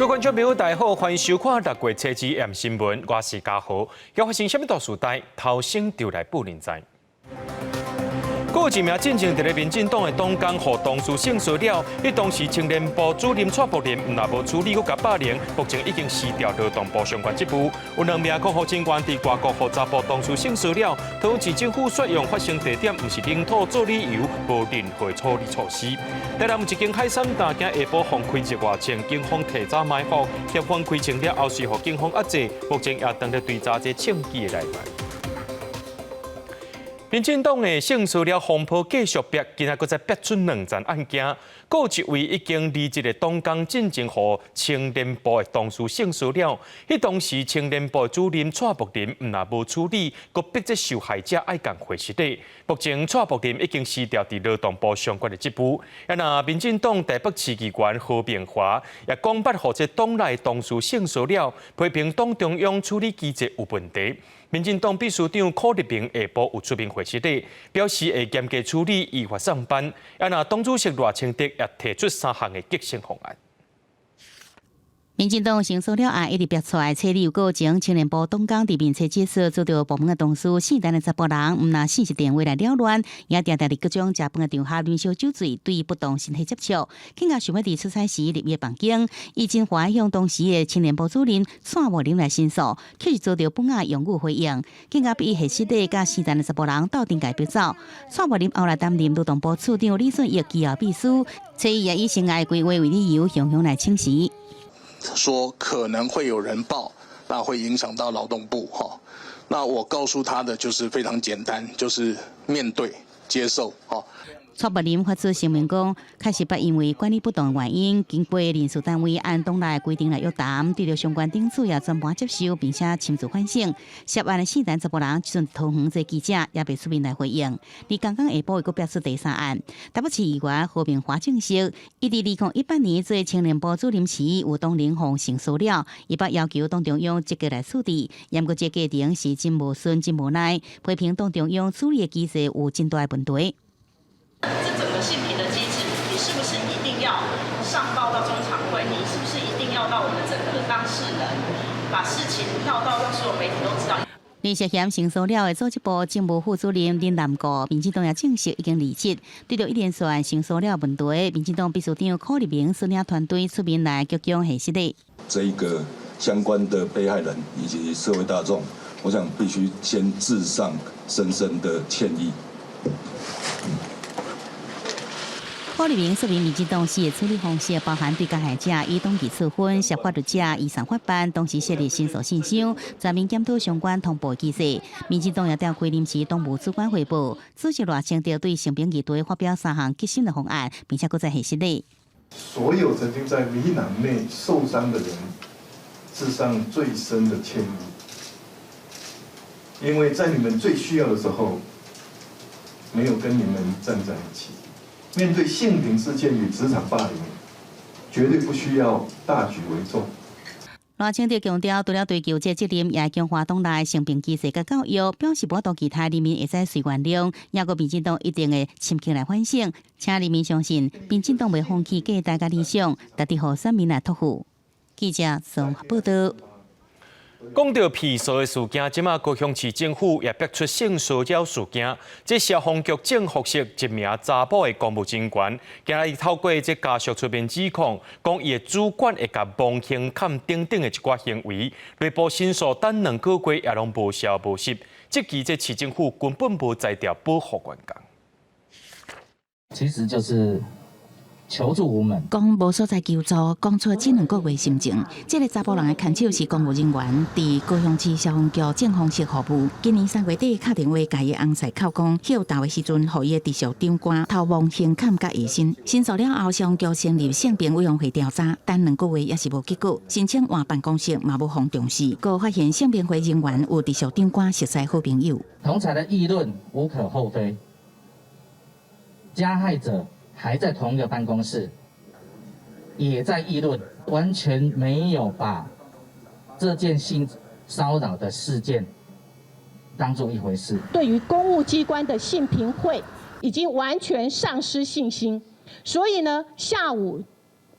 各位观众朋友，大家好，欢迎收看6月7日 M 新闻，我是嘉豪。要发生什么大事代，头先就来报您知。有一名进前伫咧民进党的党工，互同事性骚扰，迄当时青年部主任蔡柏林，若无处理，佮甲霸凌，目前已经辞掉劳动部相关职务。有2名国护警官伫外国互查甫同事性骚扰，同市政府说用发生地点毋是领土做理由，无任何处理措施。台南一间海产大惊下晡放开一外前，警方提早埋伏，协防开清了后，是互警方压制，目前也当咧追查这枪击的来源。民进党的性骚扰风波继续逼，今仔搁再逼出2件案件，有一位已经离职的党工进前互青年部的同事性骚扰，迄当时青年部主任蔡柏林若无处理，搁逼这受害者爱共回实地。目前蔡柏林已经辞掉伫劳动部相关的职务，那民进党台北市议员何明华也公开互这党内同事性骚扰，批评党中央处理机制有问题。民进党秘书长柯立明下晡有出面回实地，表示会严格处理，依法上班。党主席赖清德也提出3项的激进方案。民进党性骚扰案一直逼出来，车里有个前青年部党工伫面车解释，遭到部门的同事姓陈的查甫人，毋拿信息电话来扰乱，也常常伫各种食饭的场合乱烧酒醉，对不当身体接触，更加想要伫出差时入夜房间。伊真怀向当时的青年部主任蔡柏林来申诉，却是遭到本案用语回应，更加逼伊下室内甲姓陈的查甫人斗阵改逼走。蔡柏林后来担任劳动部处长李顺义机要秘书，所以也以生涯规划为理由，向向来请辞。说可能会有人报，那会影响到劳动部哈。那我告诉他的就是非常简单，就是面对、接受哈。蔡柏林发出声明讲，确实不因为管理不当的原因，经过人事单位按党内规定来约谈，对着相关顶处也全盘接受，并且亲自反省。涉案的姓陈查甫人就算桃园这记者也未出面来回应。而刚刚下晡又表示第3案，台北市议员何明华证实，伊伫2018年做青年部主任时，有当领防性骚扰，伊把要求党中央积极来处理，严过这过程是真无顺、真无奈，批评党中央处理的机制有真大的问题。这整个性平的机制，你是不是一定要上报到中常会？你是不是一定要到我们整个当事人，把事情跳到让所有媒体都知道？而涉嫌性骚扰的组织部政务副主任林南国，民进党也证实已经离职。对着一连串性骚扰问题，民进党秘书长柯立明率领团队出面来激将下室内。这一个相关的被害人以及社会大众，我想必须先致上深深的歉意。柯立明说明，民进党时的处理方式包含对加害者以党纪处分，涉法律者依上法办，同时设立申诉信箱，全面检讨相关通报机制。民进党也调开临时党务主管汇报，主席赖清德对性平议题发表3项激进的方案，并且搁在下室内。所有曾经在民进党内受伤的人，致上最深的歉意，因为在你们最需要的时候，没有跟你们站在一起。面对性平事件与职场霸凌，绝对不需要大举为重。赖清德强调，除了追究这责任，也强化党内性平机制甲教育，表示无多其他人民会使随原谅，也个民进党一定会深刻来反省，请人民相信，民进党袂放弃价值甲理想，值得互选民来托付。记者综合报道。讲到骗诉的事件，即马高雄市政府也逼出性骚扰事件。这消防局正复习一名查甫的公务人员，今日透过这家属出面指控，讲伊的主管会甲蒙胸砍等等的一寡行为，内部申诉等2个月也拢无消无息。即期这市政府根本无在调保护员工。其实就是求助无门，讲无所在求助，讲出这2个月心情。这个查甫人的牵手是公务人员，伫高雄市消防局正方式服务。今年3月底，打电话甲伊翁婿口讲，休大的时阵，互伊的直属长官头蒙胸砍甲下身。申诉了后，消防局成立性平委员会调查，但2个月也是无结果。申请换办公室嘛无互重视，又发现性平会人员有直属长官熟识好朋友。同侪的议论无可厚非，加害者还在同一个办公室，也在议论，完全没有把这件性骚扰的事件当作一回事。对于公务机关的性平会已经完全丧失信心，所以呢，下午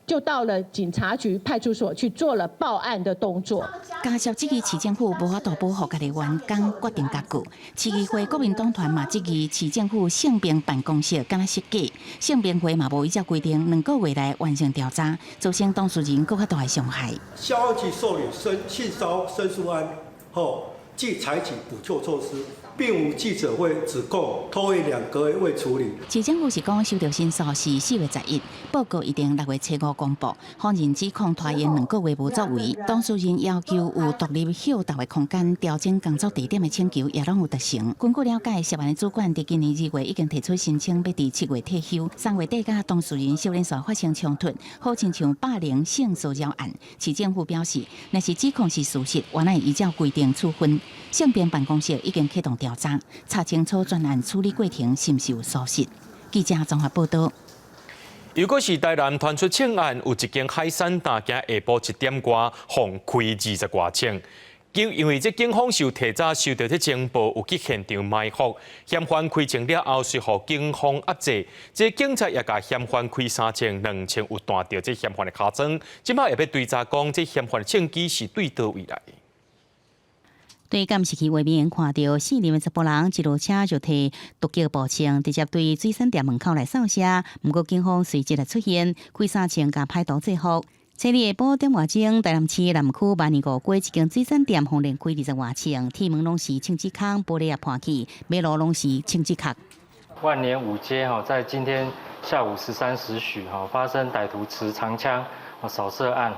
就到了警察局、派出所去做了报案的动作。加上这个市政府无法度保护家己员工，决定加固。市议会国民党团嘛，这个市政府性别办公室敢若设计，性别会嘛无依照规定2个月内完成调查，造成当事人更较大的伤害。消防局受理性骚申诉案后，即采取补救措施。 并无记者会指控拖延2个月未处理。市政府是讲收到申诉是4月11，报告一定6月初5公布，法院指控拖延2个月无作为，当事人要求有独立休导的空间、调整工作地点的请求也拢有达成。根据了解，涉案的主管在今年2月已经提出申请，要伫7月退休。3月底甲当事人少年所发生冲突，好亲像霸凌性骚扰案。市政府表示，若是指控是事实，原来依照规定处分。性别办公室已经启动调查，查清楚专案处理过程是毋是有疏失。记者综合报道。如果是台南传出枪案，有一间海产单间下晡1点多，放开20多枪。因为警方受提早收到这情报，有去现场埋伏，嫌犯开枪了后，随后警方压制。这警察也甲嫌犯开3枪，2枪有弹到这嫌犯的尻川。即摆也要追查讲，这嫌犯的枪支是对倒位来。对监视器画面看到4名查甫人一落车就摕毒脚步枪，直接对水产店门口来扫射。不过警方随即来出现，开3枪甲歹徒制服。车里下晡点外钟，台南市南区万年5街一间水产店，轰连开20外枪，铁门拢是枪支孔，玻璃也破去，马路拢是枪支壳。万年5街在今天下午13时许发生歹徒持长枪扫射案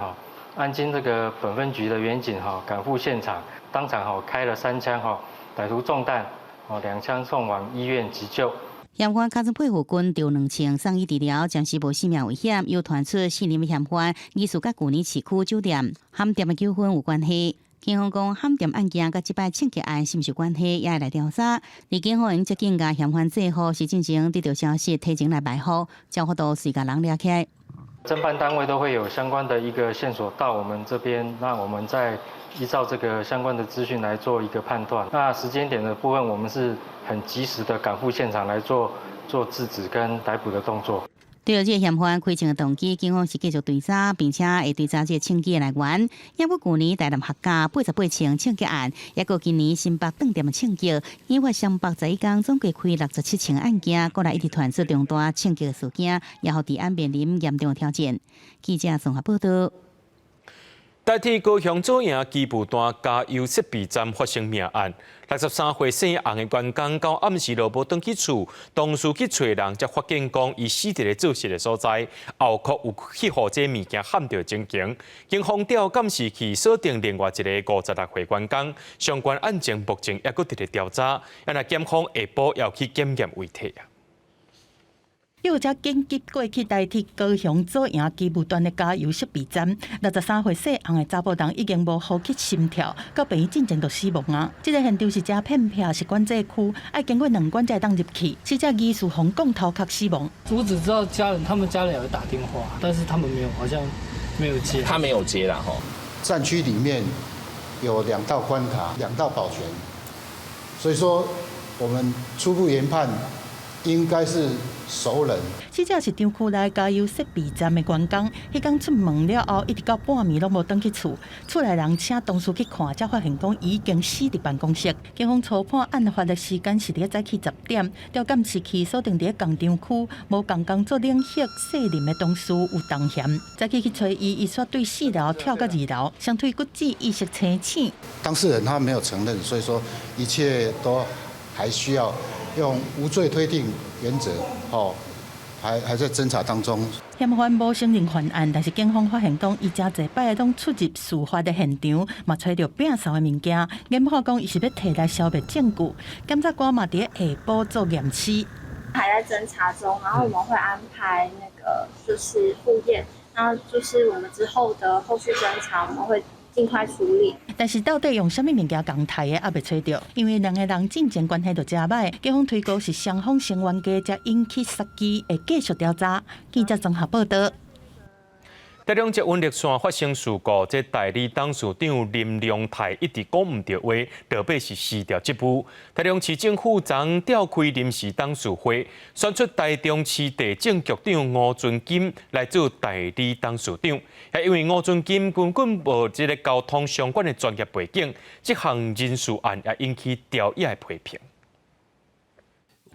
案经这个本分局的员警赶赴现场。当场开了3枪歹徒中弹2枪送往医院急救。嫌犯卡曾配合军着2枪送医治疗，暂时无性命危险。又传出4名嫌犯疑似甲旧年市区酒店喊店的纠纷有关系。警方讲喊店案件甲这摆枪击案是毋是有关系，也会来调查。而警方已接近甲嫌犯制服，是进前得到消息提前来埋伏，交法度是甲人抓起来。侦办单位都会有相关的一个线索到我们这边，那我们再依照这个相关的资讯来做一个判断。那时间点的部分，我们是很及时的赶赴现场来做制止跟逮捕的动作。对了，这个嫌犯开枪的动机，警方是继续追查，并且会追查这个枪击的来源。也过去年台南客家88枪枪击案，也过今年新北饭店的枪击，引发双北11天总计开67枪案件，过来一直传出重大枪击事件，也互治安面临严重的挑战。记者综合报道。代替高雄左营基步段加油设备站发生命案，63岁姓洪的员工到暗时落无转去厝，同事去找人，才发现讲伊死伫咧做事的所在，后壳有去互这物件焊着情形。警方调监视器锁定另外一个56岁员工，相关案情目前也搁伫咧调查，也那检方下晡要去检验遗体啊。又有紧急过去代替高雄左营基步段的加油设备站，63岁姓洪的查甫人已经无呼吸心跳，到病院进前就死亡啊！这个现场是只片片是管制区，要经过2关才当入去，是只疑似红讲头壳死亡。我只知道他们家人有打电话，但是他们没有，好像没有接。他没有接啦吼。战区里面有2道关卡，2道保全，所以说我们初步研判应该是熟人。死者是厂区内加油设备站的员工，迄天出门了后，一直到半暝拢无转去厝。厝内人请同事去看，才发现讲已经死伫办公室。警方初判案发的时间是伫早起10点，调监视器锁定伫工厂区，无共工作领域细林的同事有同嫌。早起去找伊，伊煞对4楼跳到2楼，双腿骨折，意识清醒。当事人他没有承认，所以说一切都还需要用无罪推定原则，还在侦查当中。嫌犯无承认犯案，但是警方发现讲，伊真侪摆拢出入事发的现场，嘛找到摒扫的物件。检方讲，伊是要摕来消灭证据。检察官嘛伫下晡做验尸，还在侦查中，然后我们会安排那个就是复验，然后就是我们之后的后续侦查，我们会尽快处理。但是到底用什么物件共杀的，还未找到，因为2个人进前关系就真歹，警方推估是双方成员家才引起杀机，会继续调查。记者综合报道。台中捷运绿线发生事故，这代理董事长林良泰一直讲唔对话，落尾是辞掉职务。台中市政府昨召开临时董事会，选出台中市地政局长吴俊金来做代理董事长。也因为吴俊金根本无这个交通相关的专业背景，这项人事案也引起调野的批评。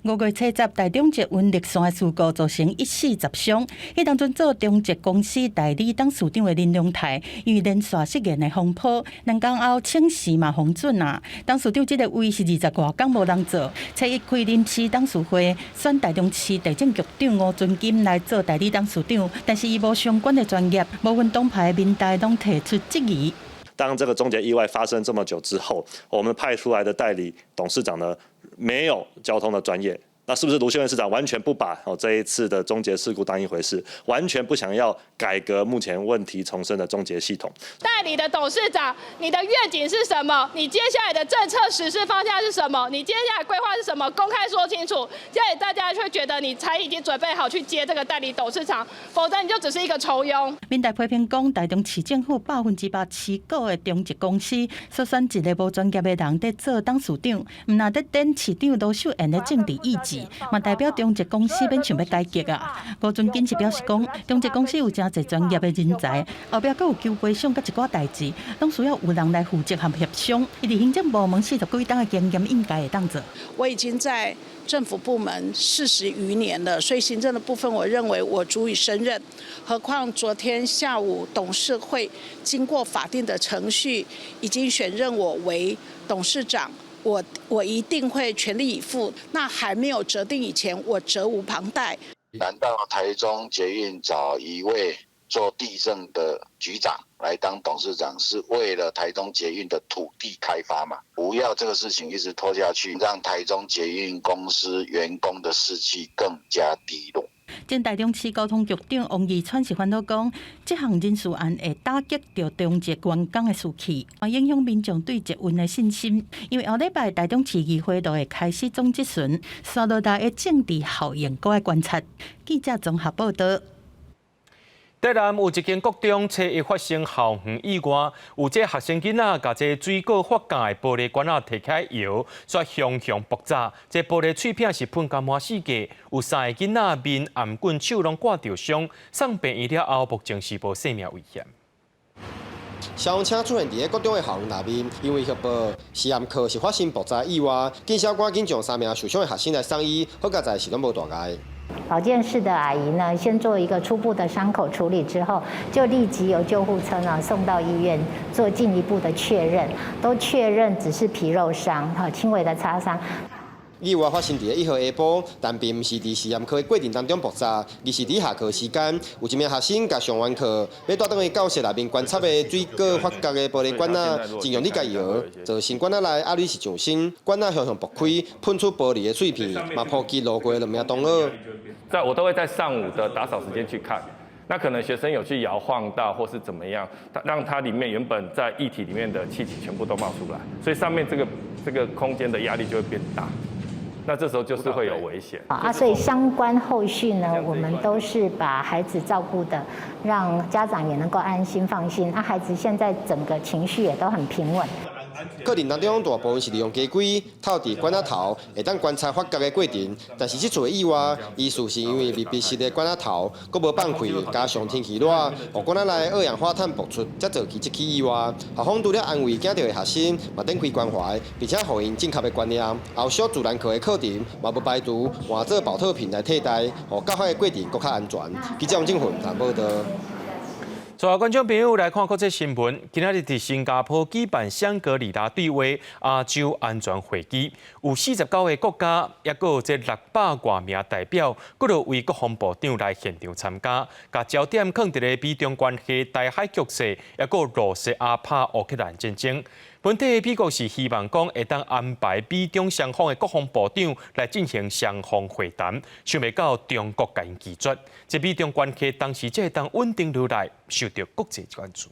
5月7日，台中捷运绿线的事故造成1死10伤。迄当阵做中捷公司代理董事长的林良泰，因为连续失言的风波，两天后请示嘛封准啊。董事长这个位是20多天无人做，初一开临时董事会，选台中市地政局长吴俊金来做代理董事长，但是伊无相关的专业，部分党派民代拢提出质疑。当这个中捷意外发生这么久之后，我们派出来的代理董事长呢，没有交通的专业，那是不是卢秀燕市长完全不把这一次的中捷事故当一回事，完全不想要改革目前问题丛生的中捷系统？代理的董事长，你的愿景是什么？你接下来的政策实施方向是什么？你接下来规划是什么？公开说清楚，这样大家会觉得你才已经准备好去接这个代理董事长，否则你就只是一个酬庸。民代批评讲，台中市政府100%持股的中捷公司所选一个无专业的人在做董事长，唔那得等市长卢秀燕的政治意志，嘛代表中捷公司免想要改革啊。吴俊金是表示讲，中捷公司有真侪专业的人才，后壁阁有求赔偿甲一寡代志，拢需要有人来负责和协商。伊伫行政部门40几档的经验，应该会当做。我已经在政府部门40余年了，所以行政的部分，我认为我足以胜任。何况昨天下午董事会经过法定的程序，已经选任我为董事长，我一定会全力以赴。那还没有择定以前，我责无旁贷。难道台中捷运找一位做地政的局长来当董事长，是为了台中捷运的土地开发吗？不要这个事情一直拖下去，让台中捷运公司员工的士气更加低落。前台中市交通局长王义川是烦恼讲，这项人事案会打击到中捷员工的士气，影响民众对捷运的信心。因为后礼拜台中市议会都会开始总质询，受到大的政治效应搁爱观察。记者综合报道。台南有一间国中初一发生校园意外，有这学生囡仔甲这水果发酵的玻璃罐仔摕起来摇，却向爆炸。这玻璃碎片是喷甲满世界，有3个囡仔面颔棍手拢挂着伤，送病院了后，目前是无生命危险。消防车出现伫国中的校园内面，因为核爆实验课是发生爆炸意外，警消赶紧将3名受伤的学生来送医，好在是拢无大碍。保健室的阿姨呢，先做一个初步的伤口处理之后，就立即由救护车呢送到医院做进一步的确认，都确认只是皮肉伤，轻微的擦伤。意外发生伫1号下晡，但并不是伫实验课的过程当中爆炸，而是伫下课时间，有一名学生甲上完课，要带倒去教室内面观察的水果发酵的玻璃管仔，尽用力甲摇，造成管仔内压力是上升，管仔向爆开，喷出玻璃的碎片，嘛波及路过2名同学。我都会在上午的打扫时间去看，那可能学生有去摇晃到或是怎么样，让它里面原本在液体里面的气体全部都冒出来，所以上面这个空间的压力就会变大。那这时候就是会有危险所以相关后续呢，我们都是把孩子照顾的，让家长也能够安心放心。孩子现在整个情绪也都很平稳。课程当中大部分是利用家规透伫管仔头，会当观察发酵的过程。但是这次的意外，疑似是因为密闭式的管仔头，佫无放开，加上天气热，互管仔内二氧化碳爆出，才造成这起意外。校方除了安慰惊到的学生，嘛展开关怀，并且互因正确的观念。后续自然课的课程，嘛不排除换做保特瓶来替代，互教学的过程佫较安全。记者王正훈台报道。各位观众朋友来看国际新闻，今日伫新加坡举办香格里拉对话亚洲安全会议，有49个国家，也佫有这600多名代表，佫有为国防部长来现场参加，甲焦点放伫咧美中关系、台海局势，也佫有罗西亚拍乌克兰战争。本地美国是希望讲会当安排美中双方的国防部长来进行双方会谈，想袂到中国甲因拒绝，这美中关系当时才会当稳定落来，受到国际关注。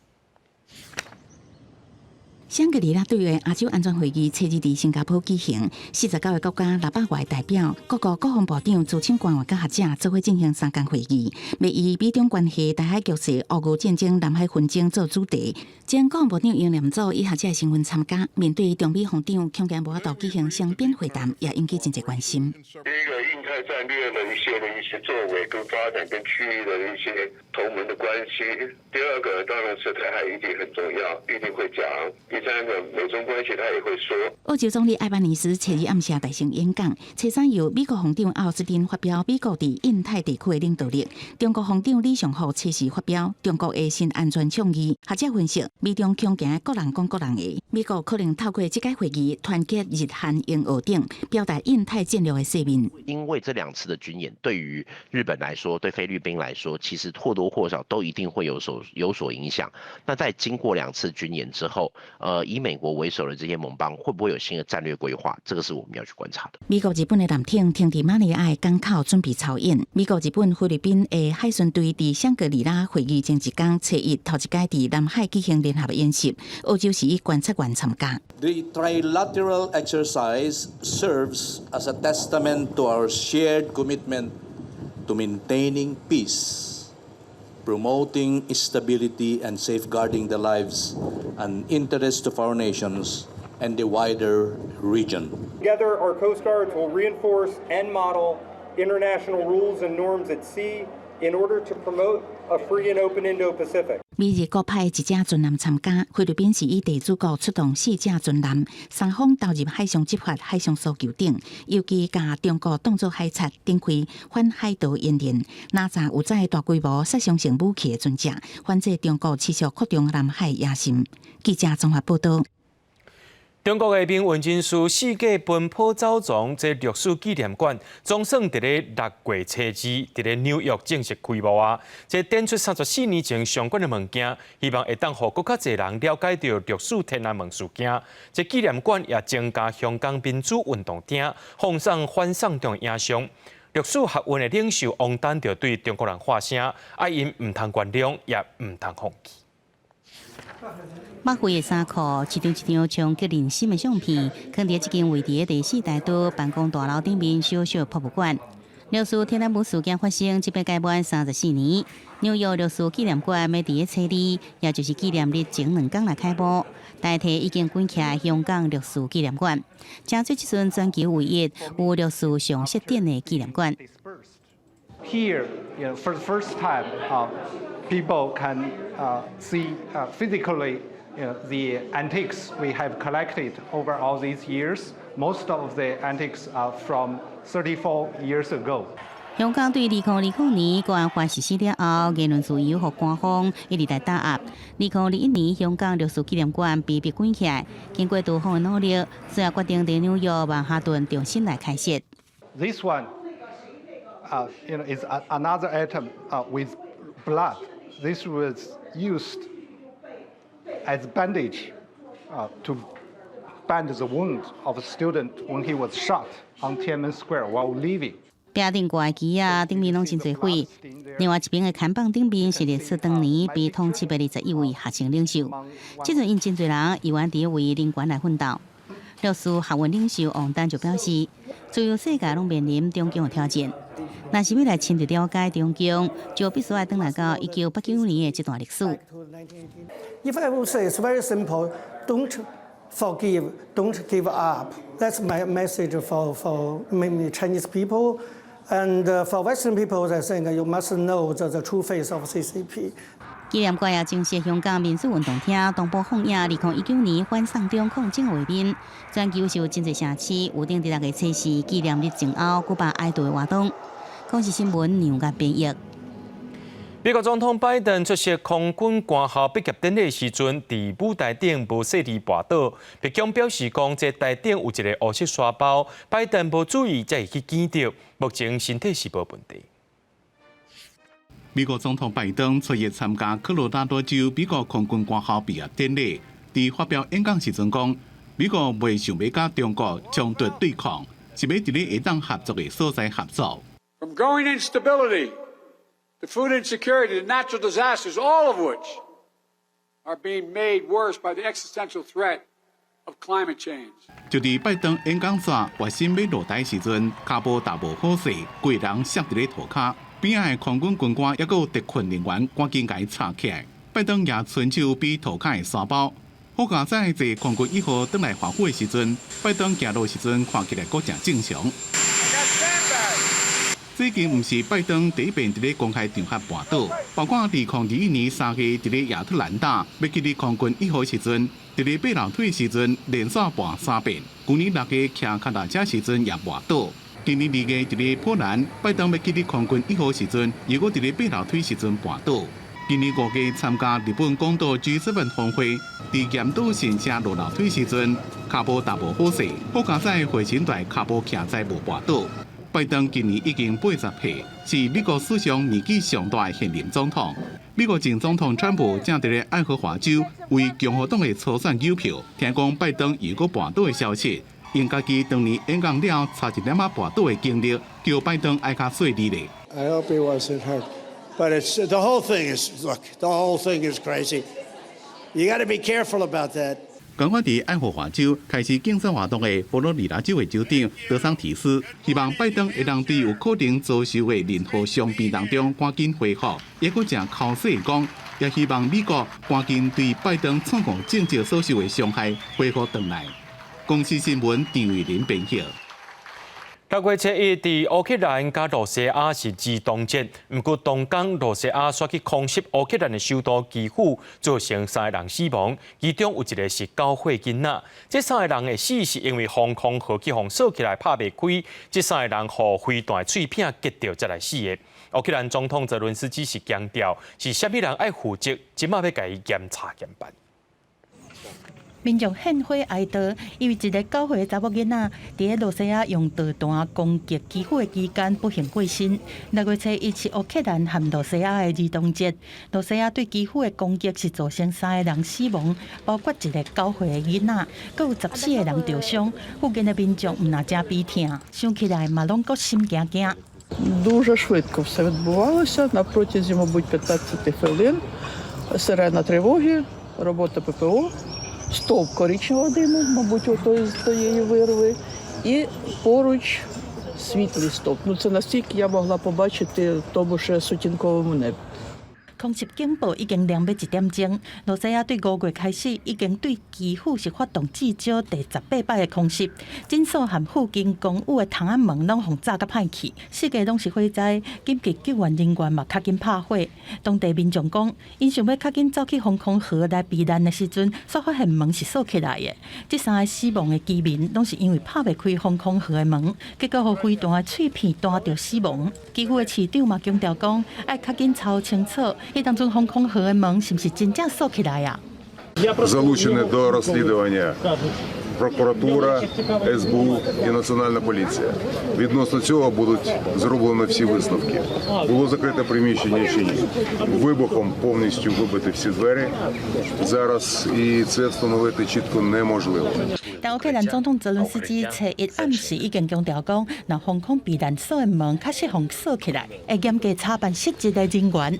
香格里拉对外亚洲安全会议初二伫新加坡举行，49个国家600外代表、各国国防部长、驻青官员甲学者做伙进行3天会议，要以美中关系、台海局势、俄乌战争、南海纷争做主题。前国防部长杨念祖以学者的身份参加，面对中美防长恐惊无法度举行双边会谈，也引起真侪关心。第一个，印太战略的一些作为跟发展，跟区域的一些同盟的关系；第二个，当然是台海议题很重要，一定会讲。第三个，美中关系他也会说。澳洲总理艾班尼斯初二暗下大型演讲，初三由美国防长奥斯汀发表美国伫印太地区的领导力，中国防长李尚福初时发表中国的新安全倡议。学者分析，美中恐惊各人讲各人的，美国可能透过这届会议团结日韩英俄等，表达印太战略的侧面。因为这2次的军演，对于日本来说，对菲律宾来说，其实或多或少都一定会有所影响。那在经过2次军演之后，以美国为首的这些盟邦会不会有新的战略规划？这个是我们要去观察的。美国、日本的舰艇停伫马尼亚的港口准备操演。美国、日本、菲律宾的海巡队伫香格里拉会议前一天，初一头一届伫南海举行联合演习，澳洲是以观察员参加。The trilateral exercise serves as a testament to our shared commitment to maintaining peace, promoting stability and safeguarding the lives and interests of our nations and the wider region. Together, our Coast Guards will reinforce and model international rules and norms at sea in order to promote a free and open Indo-Pacific. 美日各派1架军舰参加，菲律宾是以地主国出动4架军舰，双方投入海上执法、海上搜救等，尤其把中国当作海贼，展开反海盗演练。哪吒有载大规模杀伤性武器的军舰，反制中国持续扩张南海野心。记者综合报道。中国的命运之书世界奔波走藏这历史纪念馆，总算伫咧6月初2，伫咧纽约正式开幕啊！这展出34年前相关的物件，希望会当互更较侪人了解到历史天安门事件。这纪念馆也增加香港民主运动厅放送反送中影像。历史学院的领袖王丹就对中国人发声，爱因唔通原谅，也唔通放弃。马会的衫裤，一张一张从吉林新的相片，放伫一间位伫第4大都办公大楼顶面小小博物馆。历史天安门事件发生即届满34年，纽约历史纪念馆要伫初2，也就是纪念日前2天来开幕，代替已经关起的香港历史纪念馆，正做一尊全球唯一有历史常设展的纪念馆。Here, for the first time, people can see physically the antiques we have collected over all these years. Most of the antiques are from 34 years ago. 香港对2020年国安法实施了后，言论自由和官方一直在打压。2021年，香港历史纪念馆被逼关起来，经过多方的努力，最后决定在纽约曼哈顿重新来开设。This one, is another item with blood. This was used as bandage to band the wound of a student when he was shot on Tiananmen Square while leaving. 壁顶挂的旗啊，顶面拢真侪灰。另外一边的看板顶面是历史当年被通缉的21位学生领袖。这阵因真侪人以愿伫为人权来奋斗。历史学院领袖王丹就表示，自由世界拢面临中共的挑战。若是要来深入了解中共，就必须要回来到1989年的这段历史。If I will say it's very simple, don't forgive, don't give up. That's my message for mainly Chinese people. And for Western people, I think you must know the true face of CCP. 纪念馆也正式香港民主运动厅同步放映2019年反送中抗争的画面，全球受真侪城市有定伫6月初4纪念日前后举办爱悼的活动。港视新闻杨家编译。美国总统拜登出席空军官校毕业典礼时阵，伫舞台顶无细地跋倒，白宫表示讲，这台顶有一个黑色沙包，拜登无注意才会去捡到，目前身体是无问题。美国总统拜登出席参加科罗拉多州美国空军官校毕业典礼，伫发表演讲时阵讲，美国未想要甲中国冲突对抗，是要伫咧会当合作的所在合作。From growing instability, to food insecurity, to natural disasters, all of which are being made worse by the existential threat of climate change. 就伫拜登演讲线决心要落台时阵，骹步大无好势，贵人摔伫咧涂骹，边仔的空军军官抑阁有特勤人员赶紧甲伊插起来。拜登也伸手比涂骹的沙包。好佳在坐空军1号转来华府的时阵，拜登行路时阵看起来阁正正常。这已经毋是拜登第一遍伫咧公开场合跋倒，包括2021年3月伫咧亚特兰大要去咧空军1号时阵，伫咧爬楼梯时阵连续跋3遍。去年6月骑脚踏车时阵也跋倒。今年2月伫咧波兰，拜登要去咧空军1号时阵，又搁伫咧爬楼梯时阵跋倒。今年5月参加日本广岛 G7 峰会，伫岩岛神社落楼梯时阵，骹步大无好势，好佳在回程台骹步徛在无跋倒。拜登今年已经80岁，是美国史上年纪上大的现任总统。美国前总统川普正伫咧爱荷华州为共和党的初选邮票，听讲拜登又搁跋倒的消息，因家己当年演讲了差一点仔跋倒的经历，叫拜登爱较细腻咧。I hope he wasn't hurt, but it's the whole thing is look, the whole thing is crazy. You got to be careful about that. 刚刚伫爱荷华州开始竞选活动的佛罗里达州的州长德桑提斯，希望拜登会当伫有可能遭受的任何伤病当中赶紧恢复，也佫正口说讲，也希望美国赶紧对拜登创共政绩所受的伤害恢复回来。公司新闻张伟林编辑。6月7日，伫乌克兰甲罗西亚是自动节，不过同港罗西亚刷去空袭乌克兰的首都基辅，造成3个人死亡，其中有1个是9岁囡仔。这3个人的死是因为防空火器互锁起来拍袂开，这3个人互飞弹碎片击到才来死的。乌克兰总统泽伦斯基是强调，是虾米人爱负责，即马要甲伊检查检办。民众献花哀悼，因为一个9岁的查某囡仔伫咧罗西亚用导弹攻击基辅的期间不幸过身。6月7日是乌克兰和罗西亚的儿童节，罗西亚对基辅的攻击是造成3个人死亡，包括一个9岁的囡仔，阁有14个人受伤。附近的民众唔那正悲痛，想起来嘛拢阁心惊惊。Дуже швидко все відбувалося. На протязі, мабуть, 15 хвилин. Сирена тривоги, робота ППО. Стовп коричневого диму, мабуть, ото з тієї вирви, і поруч світлий стовп. Ну, це настільки я могла побачити в тому ще сутінковому небі. 空袭警报已经亮要1点钟，罗西亚对5月开始已经对基辅是发动至少第18摆的空袭，诊所和附近公寓的窗仔门拢互炸甲歹去，四界拢是火灾，紧急救援人员嘛较紧拍火。当地民众讲，因想要较紧走去防空壕来避难的时阵，却发现门是锁起来的。这3个死亡的居民拢是因为拍袂开防空壕的门，结果互飞弹的碎片弹着死亡。基辅的市长嘛强调讲，爱较紧查清楚。迄当中防空壕的门是毋是真正锁起来啊？Залучені до розслідування прокуратура, СБУ і Національна поліція. Відносно цього будуть зроблені всі висновки. Було закрите приміщення чи ні. Вибухом повністю вибиті всі двері. Зараз і це встановити чітко неможливо. 但乌克兰总统泽伦斯基7日暗时已经强调讲，若防空避难所的门确实互锁起来，会严格查办失职的人员。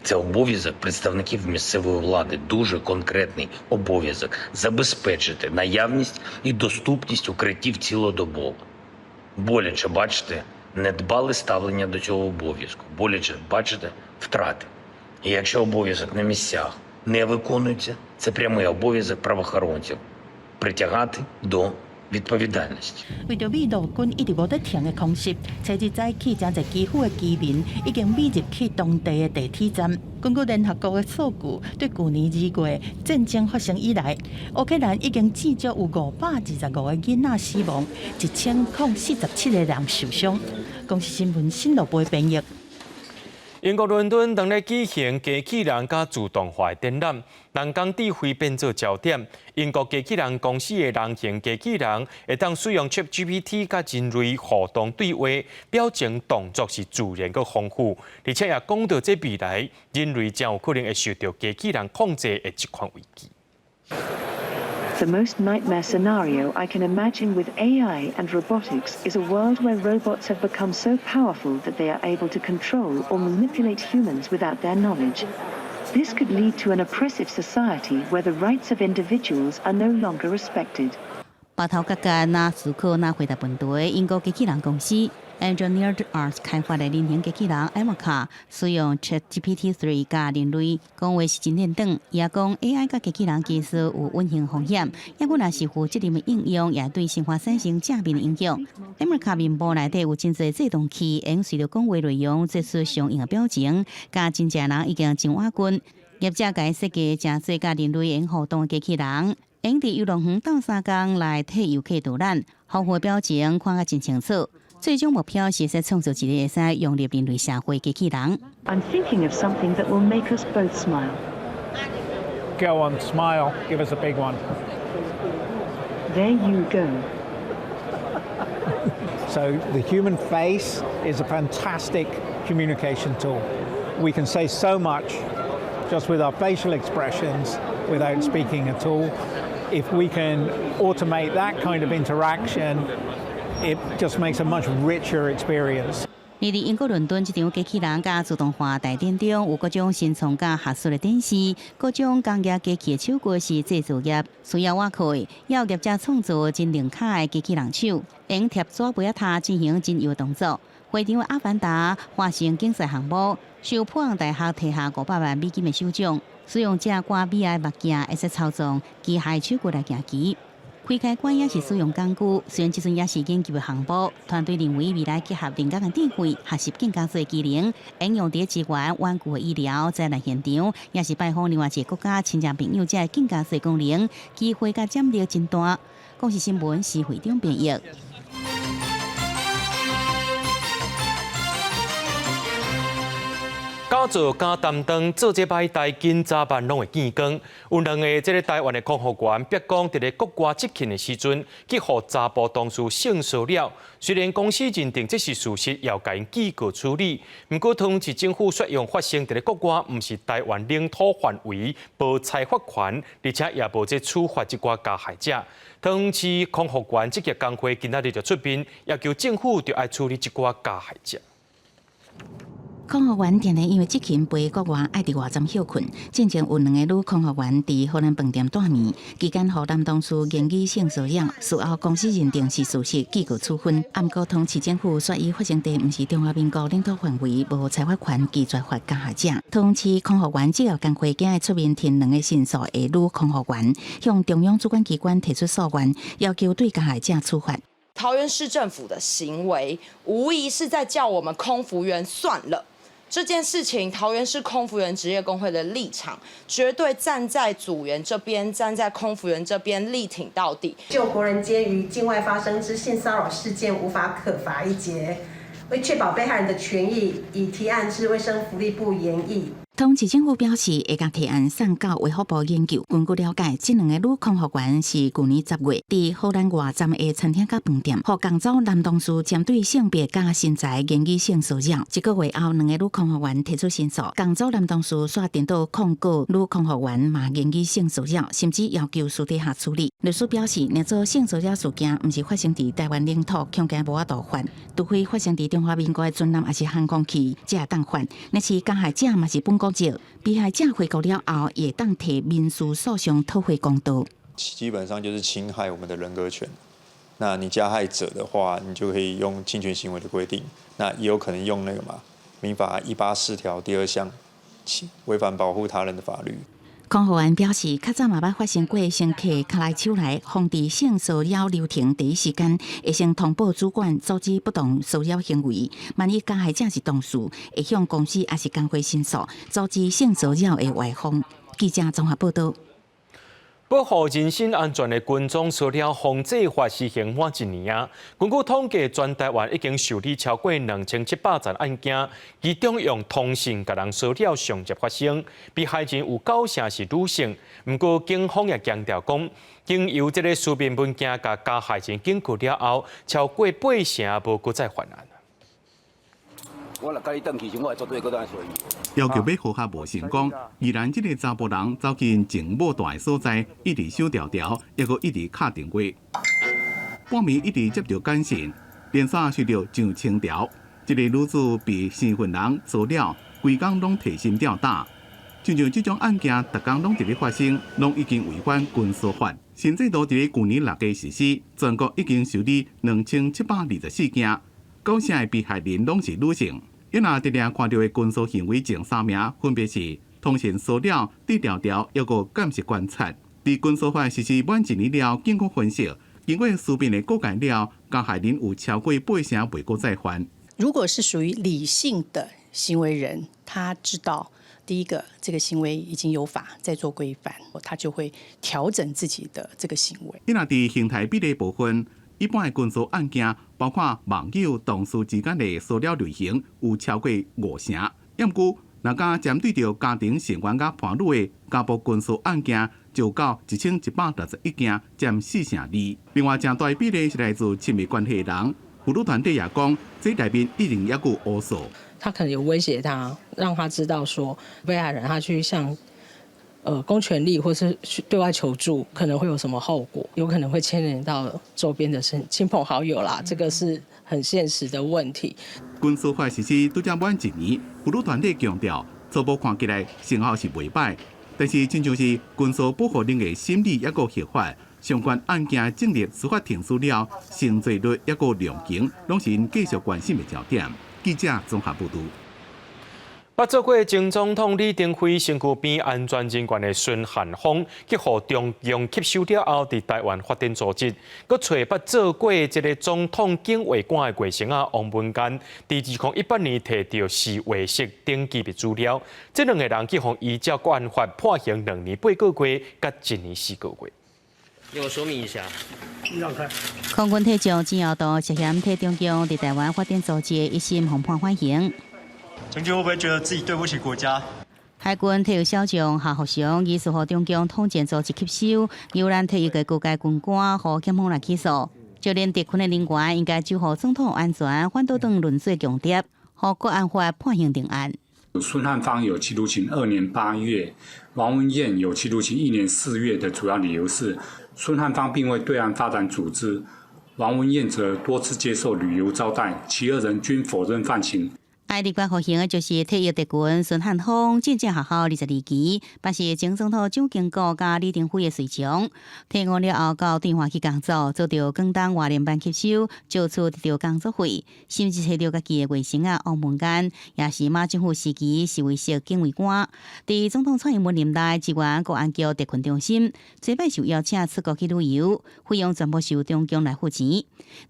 Це обов'язок представників місцевої влади, дуже конкретний обов'язок забезпечити наявність і доступність укриттів цілодобово. Боляче бачите недбале ставлення до цього обов'язку, боляче бачите втрати. І якщо обов'язок на місцях не виконується, це прямий обов'язок правоохоронців притягати до відповідальності. 為着美陸軍一直無得停的空襲，7日早起真濟基輔的居民已經密入去當地的地鐵站。根據聯合國的數據，對去年2月戰爭發生以來，烏克蘭已經至少有525個囡仔死亡，1047個人受傷。公司新聞新路報編譯。英國倫敦當日舉行機器人甲自動化展覽，人工智慧變做焦點。英國機器人公司的人形機器人會當使用 ChatGPT 甲人類互動對話，表情動作是自然佮豐富，而且也講到這未來人類將有可能會受到機器人控制的這款危機。The most nightmare scenario I can imagine with AI and robotics is a world where robots have become so powerful that they are able to control or manipulate humans without their knowledge. This could lead to an oppressive society where the rights of individuals are no longer respected. 巴头格格纳斯科纳回答问题，英国机器人公司 Engineered Arts 开发的人形机器人 Emeka 使用 ChatGPT 3加人类讲话实践等，也讲 AI 甲机器人技术有隐形风险，也阮若是负责任的应用，也对生活产生正面的影响。Emeka 面部内底有真侪制动器，用随着讲话内容做出相应的表情，甲真正人已经真瓦近。业者甲设计真侪甲人类用互动的机器人。用伫游乐园斗三工来替游客导览，丰富表情看甲真清楚。最终目标是使创造一个会使融入人类社会机器人。I'm thinking of something that will make us both smile. Go on, smile. Give us a big one. There you go. So the human face is a fantastic communication tool. We can say so much just with our facial expressions without speaking at all. If we can automate that kind of interaction, it just makes a much richer experience. 伫英国伦敦，一场机器人甲自动化大殿中有各种新创甲学术的展示，各种工业机器的手骨是制造业需要挖开，要业者创造真灵巧的机器人手，用贴纸背塔进行真优动作。会场的阿凡达化成竞赛项目，受普昂大学摕下500万美金的首奖。使用者挂 VR 目镜，会使操纵机械手骨来行棋。开开馆也是使用工具，虽然这阵也是研究的项目，团队认为未来结合人工的智慧，学习更加多技能，应用伫资源稳固的医疗灾难现场，也是拜访另外一个国家亲戚朋友，才会更加多功能，机会甲潜力真大。公视新闻是会长编译。假做假担当，做这摆台金早晚拢会见光。有两个这个台湾的空服员，别讲伫咧国外执勤的时阵，去互查甫同事性骚扰。虽然公司认定这是事实，要甲因记过处理，不过通知政府说用发生伫咧国外，毋是台湾领土范围，无裁罚权，而且也无这处罚即寡加害者。通知空服员职业工会今仔日就出面，要求政府就爱处理即寡加害者。空服员定定因为执勤飞国外，爱伫外站休困。之前有2个女空服员伫荷兰饭店待眠，期间互男同事言语性骚扰，事后公司认定是事实，记告处分。暗过通知政府，说伊发生地毋是中华民国领土范围，无裁罚权，拒绝罚加害者。通知空服员职业工会今日出面听2个申诉的女空服员，向中央主管机关提出诉愿，要求对加害者处罚。桃园市政府的行为，无疑是在叫我们空服员算了。这件事情，桃园市空服员职业工会的立场，绝对站在组员这边，站在空服员这边，力挺到底。就国人皆于境外发生之性骚扰事件无法可罚一劫，为确保被害人的权益，已提案至卫生福利部研议。通知政府表示，会将提案送到卫福部研究。根据了解，这2个女空服员是去年10月伫荷兰外站的餐厅甲饭店，互港州男同事针对性别甲身材言语性骚扰。1个月后，2个女空服员提出申诉，港州男同事刷电脑控告女空服员嘛言语性骚扰，甚至要求私底下处理。律师表示，若做性骚扰事件，毋是发生伫台湾领土，恐惊无法度罚，除非发生伫中华民国的军舰还是航空器，才会当罚。若是加害者嘛是本国被害者回国了后，也当提民事诉讼讨回公道。基本上就是侵害我们的人格权。那你加害者的话，你就可以用侵权行为的规定，那也有可能用那个民法184条第2项，违反保护他人的法律。空服员表示，较早嘛捌发生过乘客卡来手来，防止性骚扰流程第一时间会先通报主管，阻止不当骚扰行为。万一加害者是同事，会向公司也是工会申诉，阻止性骚扰的外放。记者综合报道。保护人身安全的军种骚扰防治法施行满1年啊！根据统计，全台湾已经受理超过2700件案件，其中用通讯甲人骚扰上接发生，被害人有9成是女性。不过警方也强调讲，经由这个书面文件甲加害人检举了后，超过8成无搁再犯案。我若甲你转去时，我会绝对搁当随意。要求要好合无成功，依然这个查甫人走进静某大的所在，一直小条条，还阁一直敲电话。半暝一直接到简讯，连续收到上千条。这个女子被身份人骚扰，规工拢提心吊胆。亲像这种案件，逐工拢伫咧发生，拢已经违反军事法。新制度伫咧去年6月实施，全国已经受理2724件，9成的被害人拢是女性。因若直连看到的军事行为前3名分别是通讯骚扰、低调调，抑个监视观察。伫军事法实施满1年了，经过分析，经过书面的告解了，加害人有超过8成未过再犯。如果是属于理性的行为人，他知道第一个这个行为已经有法在做规范，他就会调整自己的这个行为。因若伫形态比例部分，一般的军事案件，包括网友、同事之间的骚扰类型，有超过5成。要过，若甲针对着家庭成员甲伴侣的家暴军事案件，就到1161件，占4成2。另外，正大比例是来自亲密关系的人。辅导团队也讲，这里面一定要有乌素。他可能有威胁他，让他知道说被害人他去向公权力或是去对外求助，可能会有什么后果，有可能会牵连到周边的亲朋好友啦，这个是很现实的问题。军事法实施拄才满1年，辅导团队强调，初步看起来成效是袂歹，但是真像是军事保护令的审理抑个合法。相关案件正入司法庭资料，成罪率抑个量刑，拢是因继续关心的焦点。记者综合报道。捌做过前总统李登辉身躯边安全人员的孙汉峰，去互中共吸收了后，伫台湾发展组织，佮找捌做过一个总统警卫官的过程王文干，伫2018年摕到是卫士等机密资料，这2个人去互依照国安法判刑2年8个月，甲1年4个月。给我说明一下。让开。空军特将金耀道涉嫌替中共伫台湾发展组织1审红判缓刑。将军会不会觉得自己对不起国家？海军体育小将夏福祥疑似互中共统战组织吸收，由咱体育嘅高阶军官互检方来起诉。就连特勤的人员应该就互总统安全反倒等论罪强调，互国安法判刑定案。孙汉芳有期徒刑2年8月，王文燕有期徒刑1年4月的主要理由是，孙汉芳并未对岸发展组织，王文燕则多次接受旅游招待，其2人均否认犯行。立关服刑的就是体育特勤孙汉峰，政治学校22期，办是前总统蒋经国甲李登辉的随从。退伍了后到电话去工作，做到广东外联办吸收，借厝得到工作费，甚至摕到家己的卫星王文干，也是马政府时期是卫士警卫官。伫总统蔡英文年代，支援国安局特勤中心，最摆受邀请出国去旅游，费用全部由中共来付钱。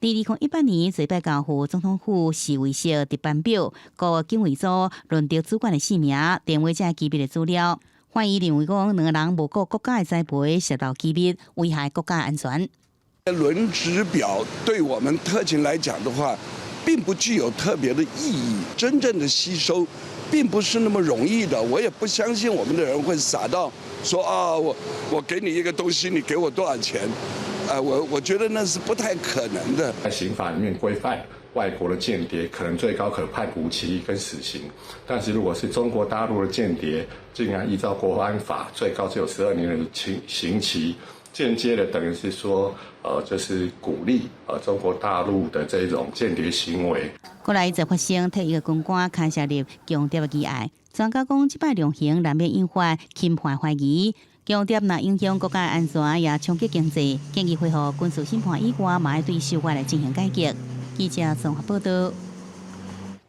伫2018年，最摆交付总统府是卫士特班表。各警卫组论到主管的姓名、电话这机密的资料，怀疑认为讲2个人无顾国家的栽培，泄露机密，危害国家安全。轮值表对我们特勤来讲的话，并不具有特别的意义。真正的吸收，并不是那么容易的。我也不相信我们的人会傻到说啊，我给你一个东西，你给我多少钱？我觉得那是不太可能的。在刑法里面规范，外国的间谍可能最高可判无期跟死刑，但是如果是中国大陆的间谍，竟然依照国安法，最高只有12年的刑期，间接的等于是说，就是鼓励中国大陆的这种间谍行为。过来则发生替一个军官牵涉入强谍的意外，专家讲这摆量刑难免引发轻判怀疑。强谍若影响国家安全，也冲击经济，建议恢复军事审判以外，嘛要对手法来进行改革。记者综合报道。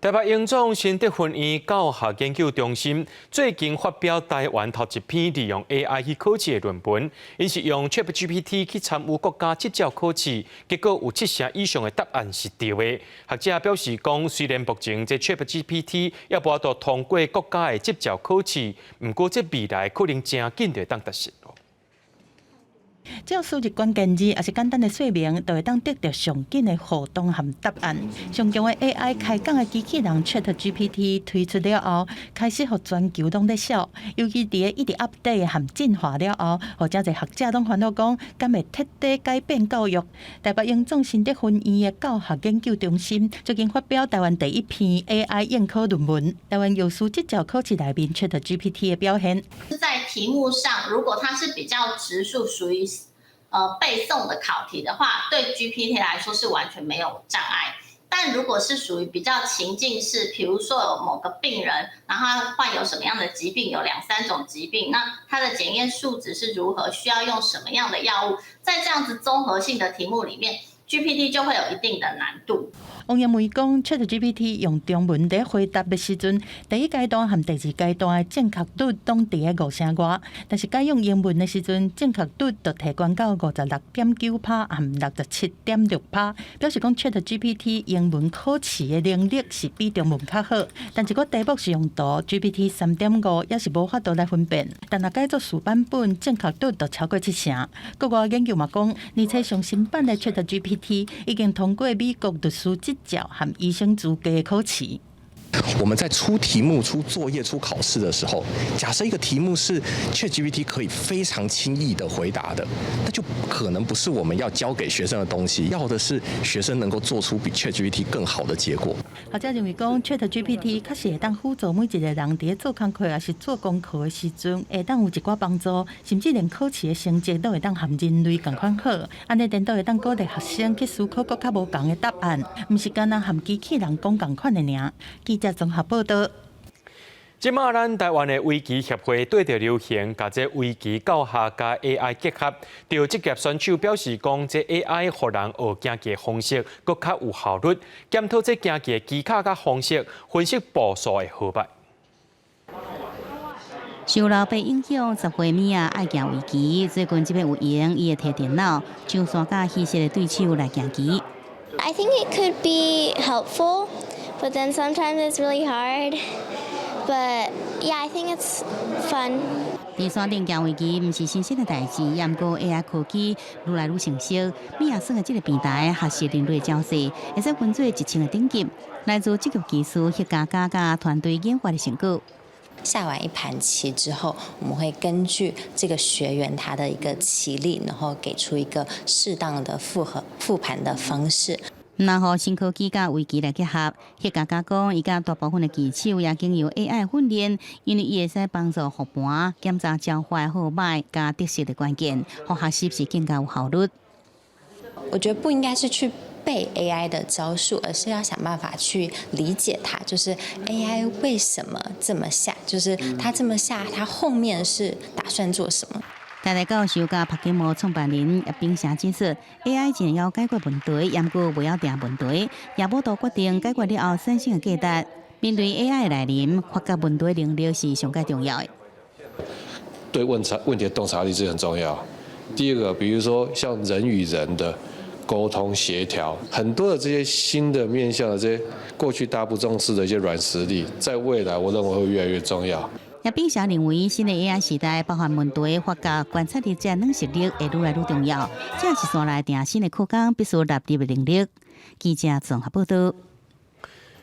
台北英总新德分院教学研究中心最近发表台湾头一篇利用 AI 去考试的论文，因是用 ChatGPT 去参与国家执照考试，结果有7成以上的答案是对的。学者表示讲，虽然目前这 ChatGPT 也无法通过国家的执照考试，不过这未来可能真紧就当达成。只要输入关键字，也是简单的说明，就会当得到上紧的互动和答案。上强的 AI 开讲的机器人 ChatGPT 推出了后，开始互全球拢在笑，尤其伫一直 update 和进化了后，或者侪学者拢烦恼讲，敢会彻底改变教育。台北英总新德分院的教学研究中心最近发表台湾第一篇 AI 应考论文，台湾幼师执照考试内面 ChatGPT 的表现。在题目上，如果它是比较直述，属于背诵的考题的话，对 GPT 来说是完全没有障碍。但如果是属于比较情境式，比如说有某个病人，然后他患有什么样的疾病，有2、3种疾病，那他的检验数值是如何，需要用什么样的药物，在这样子综合性的题目里面 ，GPT 就会有一定的难度。王彦梅讲 ，ChatGPT 用中文在回答的时阵，第一阶段和第二阶段的正确度拢伫个5成外，但是改用英文的时阵，正确度就提高到56.9%和67.6%，表示讲 ChatGPT 英文考试的能力是比中文较好。但是，我题目使用度 GPT 3.5也是无法度来分辨，但若改作数版本，正确度就超过7成。国外研究嘛讲，而且上新版的 ChatGPT 已经通过美国律师执照和医生资格的考试。我们在出题目、出作业、出考试的时候，假设一个题目是 ChatGPT 可以非常轻易的回答的，那就可能不是我们要教给学生的东西，要的是学生能够做出比 ChatGPT 更好的结果。学者认为讲 ，ChatGPT 确实会当辅助每一个人伫做功课还是做功课的时阵，会当有一寡帮助，甚至连考试的成绩都会当和人类同款好。安尼颠倒会当鼓励学生去思考更较无同的答案，毋是干那和机器人讲同款的尔。记者综合报道。即马咱台湾的围棋协会对着流行，甲这围棋教学甲 AI 结合，就职业选手表示讲，这 AI 互人学竞技方式搁较有效率，检讨这竞技技巧甲方式，分析步数的好歹。受老爸影响，10岁妹啊爱行围棋，最近这边有闲，伊会摕电脑上线甲稀释的对手来行棋。I think it could be helpful, but then sometimes it's really hard. But yeah, I think it's fun. 伫山顶行围棋毋是新鲜的代志，也毋过 AI 科技愈来愈成熟。美也算个这个平台学习人类招式，会使分做1000个等级，来自职业技术、协家甲团队研发的成果。下完一盘棋之后，我们会根据这个学员他的一个棋力，然后给出一个适当的复盘的方式。然后新科技甲围棋来结合，协家讲，伊甲大部分的棋手也经由 AI 训练，因为伊会使帮助复盘、检查交换好歹加得失的关键，互学习是更加有效率。我觉得不应该是去背 AI 的招数，而是要想办法去理解它，就是 AI 为什么这么下，就是它这么下，它后面是打算做什么。台大教授甲朴基模创办人叶秉成指出 ，AI 真要解决问题，也毋过袂晓定问题，也无都决定解决了后产生的价值。面对 AI 的来临，发觉问题的能力是上界重要的。对问题的洞察力是很重要。第二个，比如说像人与人的沟通协调，很多的这些新的面向的这些过去大家不重视的一些软实力，在未来我认为会越来越重要。叶秉成认为，新的 AI 时代包含问题、发觉、观察力这软实力会愈来愈重要，这是线来定新的课纲必须纳入的能力。记者综合报道。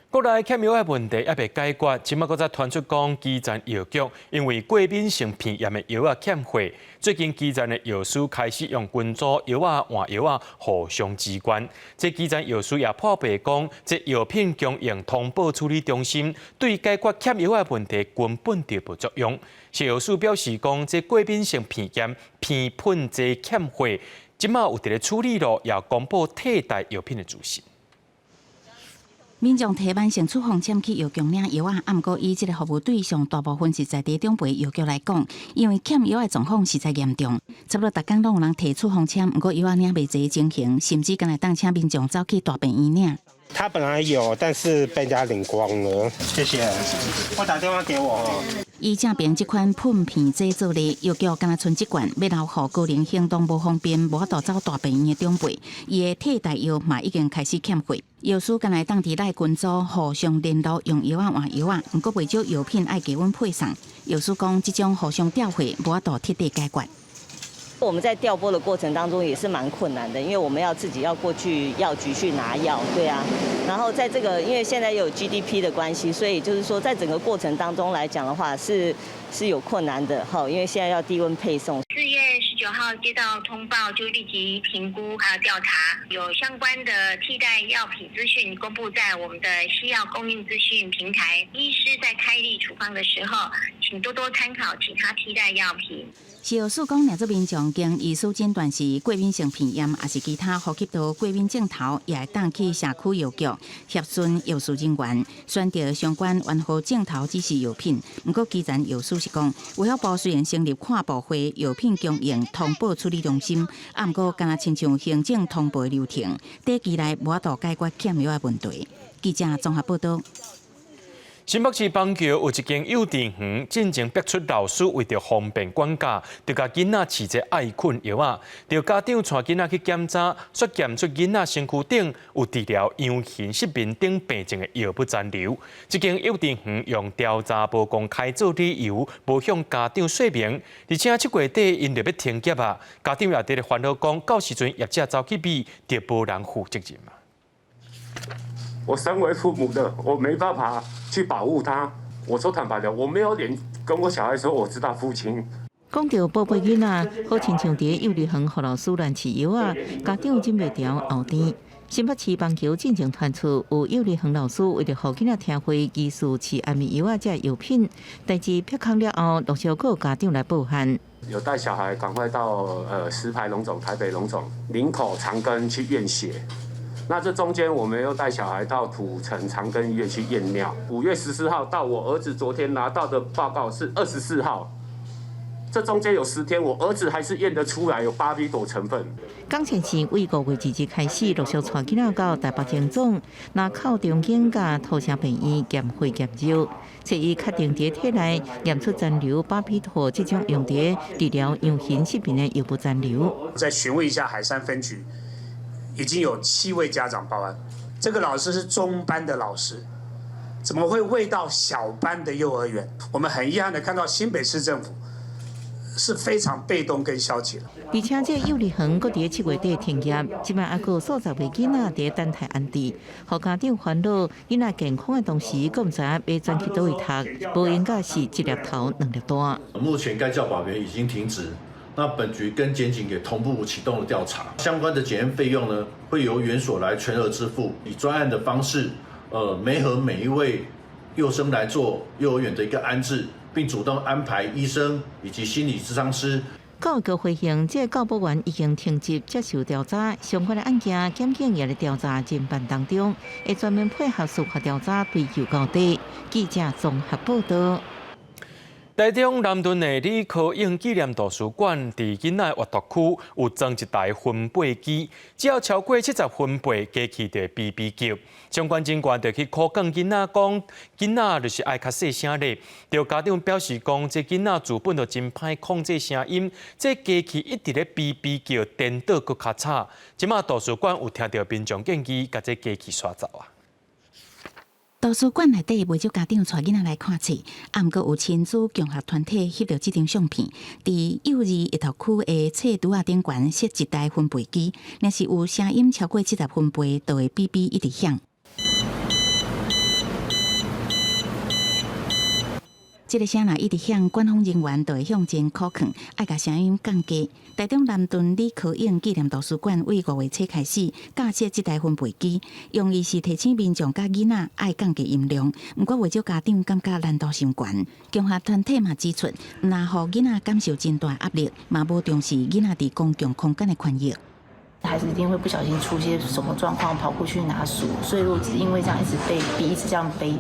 国内欠药的问题还未解决，即马搁再传出讲基层药局因为过敏性鼻炎的药啊欠货，最近基层的药师开始用群组药啊换药啊互相支援。这基层药师也破白讲，这药品供应通报处理中心对解决欠药的问题根本就无作用。谢药师表示讲，这过敏性鼻炎片喷剂欠货，即马有伫咧处理咯，也公布替代药品的资讯。民众提慢性处方签去药局领药啊，毋过以这个服务对象大部分是在地中培药局来讲，因为欠药的状况实在严重，差不多逐工拢有人提处方签，毋过药啊领袂齐情形，甚至敢来当请民众走去大病院领。他本来有，但是被人家领光了。谢谢，我打电话给我哦。以正边这款喷片剂做例，药局敢若剩一罐，要留互个人行动无方便，无法度走大病院的长辈，伊的替代药嘛已经开始欠货。药师敢来当地内群组互相联络，用药啊换药啊，毋过为少药品爱给阮配送。药师讲，这种互相调货无法度彻底解决。我们在调拨的过程当中也是蛮困难的，因为我们要自己要过去药局去拿药，对啊。然后在这个因为现在有 GDP 的关系，所以就是说在整个过程当中来讲的话是有困难的哈，因为现在要低温配送。4月19号接到通报，就立即评估还有调查，有相关的替代药品资讯公布在我们的西药供应资讯平台。医师在开立处方的时候，请多多参考其他替代药品。食药署讲，若做民众经医师诊断是过敏性鼻炎，也是其他呼吸道过敏症头，也会当去社区药局协询药师人员，选择相关援护症头指示药品。不过，基层药师是讲，卫福部虽然成立看保会药品供应通报处理中心，不过敢若亲像行政通报流程，短期内无法度解决欠药的问题。记者综合报道。新北市邦桥有一间幼稚园，进前逼出老师为着方便管教，就甲囡仔饲这爱困药啊，着家长带囡仔去检查，却检出囡仔身躯顶有治疗羊型失明等病症的药物残留。这间幼稚园用调查无公开做理由，无向家长说明，而且7月底因就要停业啊，家长也伫咧烦恼讲，到时阵业者走去比，就无人负责任啊。我身为父母的，我没办法去保护他。我说坦白的，我没有脸跟我小孩说我是他父亲。讲到宝贝囡仔，好亲像伫幼儿园互老师乱饲药啊，家长忍袂住后甜。新北市邦桥进前传出有幼儿园老师为着互囡仔听会疑似饲安眠药啊这药品，代志曝光了后，陆续有家长来报案。有带小孩赶快到石牌荣总、台北荣总、林口长庚去验血。那这中间，我们又带小孩到土城长庚医院去验尿。5月14号到我儿子昨天拿到的报告是24号，这中间有10天，我儿子还是验得出来有巴比妥成分。港前市为5月2日开始，陆续带囡仔到台北荣总、南口中警甲土城病院验血验尿，且伊确定伫体内验出残留巴比妥这种用伫治疗羊型失明的药物残留。再询问一下海山分局。已经有7位家长报案，这个老师是中班的老师，怎么会喂到小班的幼儿园？我们很遗憾的看到新北市政府是非常被动跟消极的。而且这幼儿园搁伫7月底停业，即摆还有数十位囡仔伫等待安置，互家长烦恼囡仔健康的同时，搁唔知影要转去倒位读，无应该是一粒头两粒蛋。目前该教保员已经停职。那本局跟检警也同步启动了调查，相关的检验费用呢，会由园所来全额支付，以专案的方式，媒合每一位幼生来做幼儿园的一个安置，并主动安排医生以及心理咨商师。教育局回应，这教保员已经停职接受调查，相关的案件检警也在调查侦办当中，会专门配合司法调查追究到底。记者综合报道。台中南屯的李科英纪念图书馆伫囡仔活动区有装一台分贝机，只要超过70分贝，机器就会哔哔叫。相关警官就去考讲囡仔讲，囡仔就是爱较细声咧。就家长表示讲，这囡仔自本就真歹控制声音，这机器一直咧哔哔叫，颠倒搁较吵。即马图书馆有听到民众建议，甲这机器刷走啊。图书馆内底袂少家长带囡仔来看册，毋过有亲子共学团体翕到这张相片，伫幼儿一头区的册拄仔顶悬设一台分贝机，若是有声音超过70分贝，就会哔哔一直响。这个声若一直响，管方人员就会向前考劝，爱甲声音降低。台中南屯李科英纪念图书馆为5月初开始架设这台分贝机，用意是提醒民众甲囡仔爱降低音量。不过为少家长感觉难度伤悬，共学团体嘛指出，若互囡仔感受真大压力，嘛无重视囡仔伫公共空间的权益。孩子一定会不小心出些什么状况，跑过去拿书，所以如果只因为这样一直被逼，一直这样背，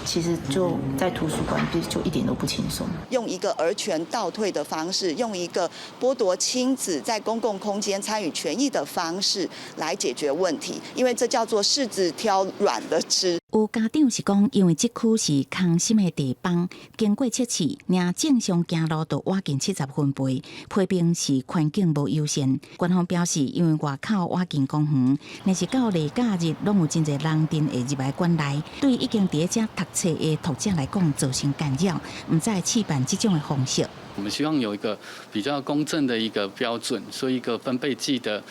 其实就在图书馆就一点都不轻松。用一个儿权倒退的方式，用一个剥夺亲子在公共空间参与权益的方式来解决问题，因为这叫做柿子挑软的吃。有家长是讲，因为这区是空心的地方，经过测试，若正常行路就挖近70分贝，批评是环境无优先。官方表示，因为外口挖近公园，若是到例假日，拢有真侪人阵会入来馆内，对已经伫遮读册的读者来讲造成干扰，唔再试办这种的方式。我们希望有一个比较公正的一个标准，所以一个分贝计的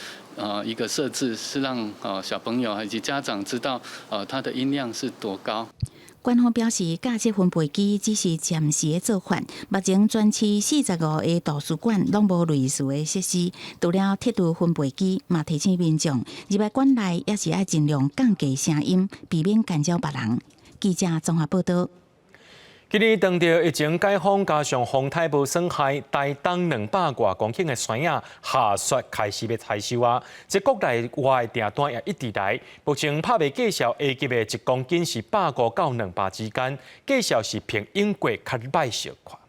一个设置，是让小朋友以及家长知道它的音量是多高。官方表示，架设分贝机只是暂时的做法，目前全市45个图书馆拢无类似的设施。除了铁道分贝机，嘛提醒民众入来馆内也是要尽量降低声音，避免干扰别人。记者综合报道。今日当着疫情解封，加上风台无损害，台东200多公顷的山野下雪开始要采收啊！这国内外的订单也一直来，目前拍卖介绍下级的1公斤是150到200之间，介绍是偏英国较歹小款。